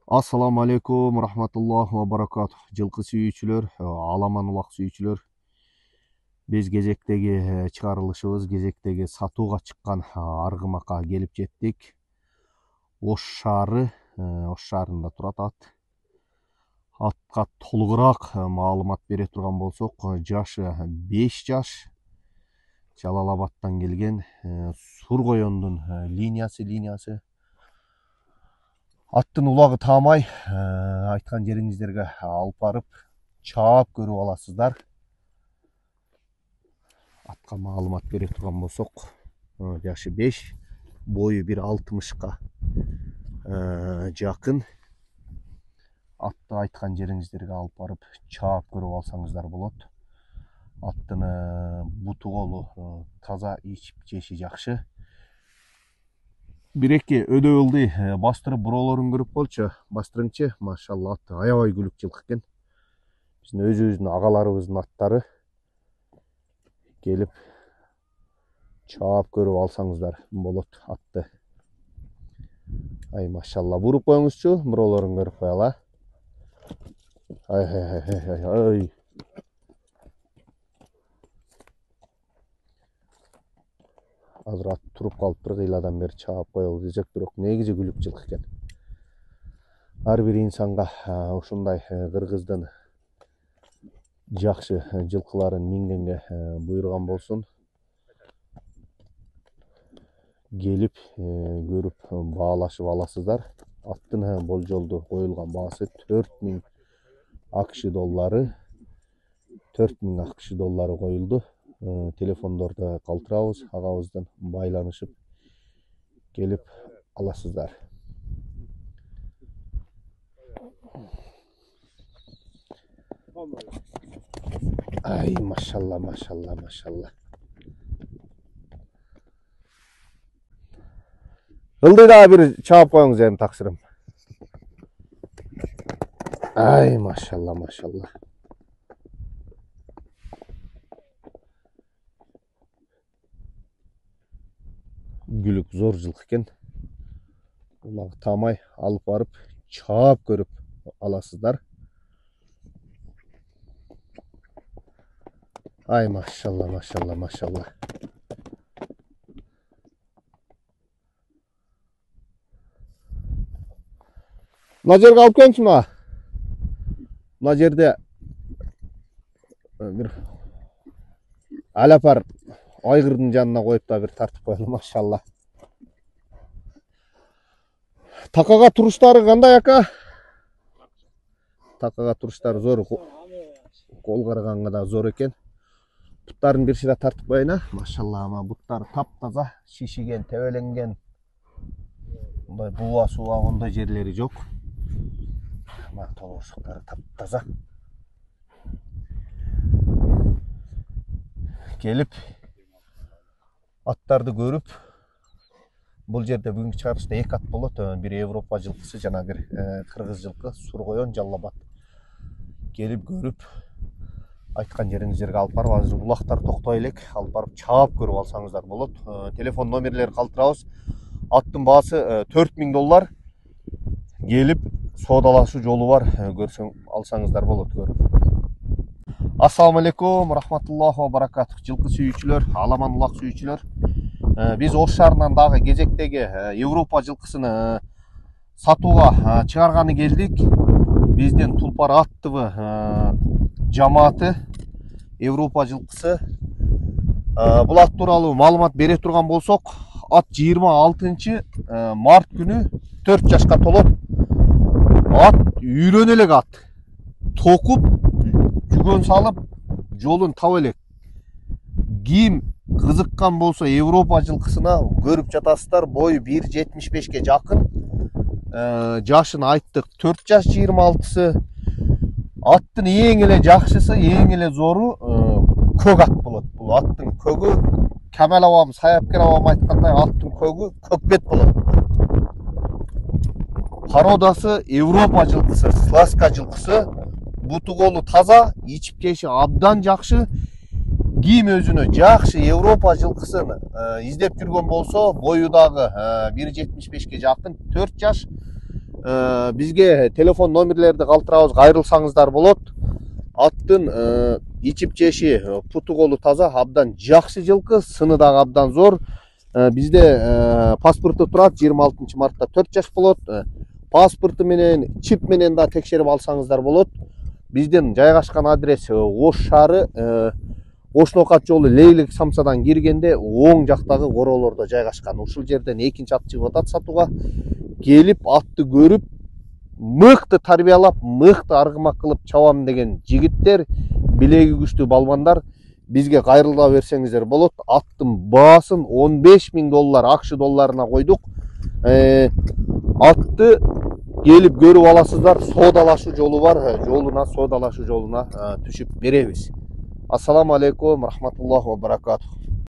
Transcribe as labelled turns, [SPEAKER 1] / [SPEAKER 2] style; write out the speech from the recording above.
[SPEAKER 1] Assalamu алейкум, рахматуллаху ва баракатух. Жылқы сүйүүчүлөр, аламан улак сүйүүчүлөр. Биз кезектеги чыгарылышыбыз, кезектеги сатууга чыккан аргымакка келип жеттик. Ош шаары, Ош шаарында турат ат. Атка толугураак маалымат бере турган болсок, жашы 5 жаш. Жалал Абадтан келген, Сургоёндун линиясы. Аттын улагы таамай, айткан жериңиздерге алып барып, чаап көрүп аласыздар. Атка маалымат бере турган болсок, жашы 5, бою 1,60ка жакын. Атты айткан жериңиздерге алып барып, чаап көрүп алсаңыздар болот. Аттын буту колу таза, ичип жеши жакшы. Бир-эки өдө ылдый бастырып буролорун көрүп болчу. Бастырыңчы, машалла, аты аябай күлүк жылкы экен. Биздин өзүбүздүн агаларыбыздын аттары. Келип чаап көрүп алсаңыздар болот атты. Ай, машалла, буруп коюңузчу, буролорун көрүп коелу. Ай. Азыр ат туруп калып бир кыйладан бери чаап коелу десек, бирок негизи күлүк жылкы экен. Ар бир инсанга ушундай кыргыздын жакшы жылкыларын мингенге буйруган болсун. Келип көрүп баалашып аласыздар. Аттын болжолду коюлган баасы 4000 АКШ доллары. 4000 АКШ доллары коюлду. Телефондорду калтырабыз, агабыздан байланышып келип аласыздар. Ай, машалла. Ылдый дагы бир чаап коюңуз эми, таксырым. Ай, машалла. Күлүк зор жылкы экен. Улагы таамай алып барып чаап көрүп аласыздар. Ай, машалла. Мына жерге алып келиңчи мага. Мына жерде бир алапар айгырдын жанына коюп да бир тартып коелу, машалла. Такага туруштары кандай, ака? Такага туруштары зор. Кол караганга да зор экен. Буттарын бир шыра тартып коеюн, машалла. Ама буттары таптаза, шишиген, тебеленген. Мындай буа-суа ондай жерлери жок. Ама толугушуктары таптаза. Келип аттарды көрүп, бул жерде бүгүнкү чыгарылышта 2 ат болот. Бир Европа жылкысы жана бир кыргыз жылкы, Сургоён, Жалал Абад. Келип көрүп, айткан жериңиздерге алып барып, азыр улактар токтой элек, алып барып чаап көрүп алсаңыздар болот. Телефон номерлери калтырабыз. Аттын баасы 4000 доллар. Келип соодалашуу жолу бар, көрсөң алсаңыздар болот, көрүп. Ассаламу алейкум, рахматуллаху ва баракатух. Жылкы сүйүүчүлөр, аламан улак сүйүүчүлөр. Биз Ош шаарынан дагы кезектеги Европа жылкысын сатууга чыгарганы келдик. Биздин Тулпар аттыбы жамааты Европа жылкысы. Бул ат тууралуу маалымат бере турган болсок, ат 26 март күнү 4 жашка толот. Ат үйрөнө элек ат. Токуп, жүгөн салып, жолун таба элек. Ким кызыккан болсо Европа жылкысына көрүп жатасыздар. Бою 1,75ке жакын. Жашын айттык 4 жаш 26сы. Аттын эң эле жакшысы, эң эле зору көк ат болот. Бул аттын көгү, Камал абам, Саяпкер абам айткандай, аттын көгү көкбет болот. Породасы Европа жылкысы, Сласка жылкысы. Буту колу таза, ичип жеши абдан жакшы. Ким өзүнө жакшы Европа жылкысын издеп жүргөн болсо, бою дагы 1,75ке жакын, 4 жаш бизге телефон номерлерди калтырабыз, кайрылсаңыздар болот. Аттын ичип жеши, путу колу таза, абдан жакшы жылкы, сыны дагы абдан зор. Бизде паспорту турат, 26 мартта 4 жаш болот. Паспорту менен, чип менен да текшерип алсаңыздар болот. Биздин жайгашкан адрес Ош шаары, Ош Ноокат жолу Лейлик Самсадан киргенде оң жактагы королордо жайгашкан. Ушул жерден экинчи ат чыгып атат сатууга. Келип атты көрүп, мыкты тарбиялап, мыкты аргымак кылып чабам деген жигиттер, билеги күчтүү балбандар бизге кайрыла берсеңиздер болот. Аттын баасын $15.000 акш долларына койдук. Атты келип көрүп аласыздар. Соодалашуу жолу бар, соодалашуу жолуна түшүп беребиз. Ассаламу алейкум, рахматуллахи ва баракатух.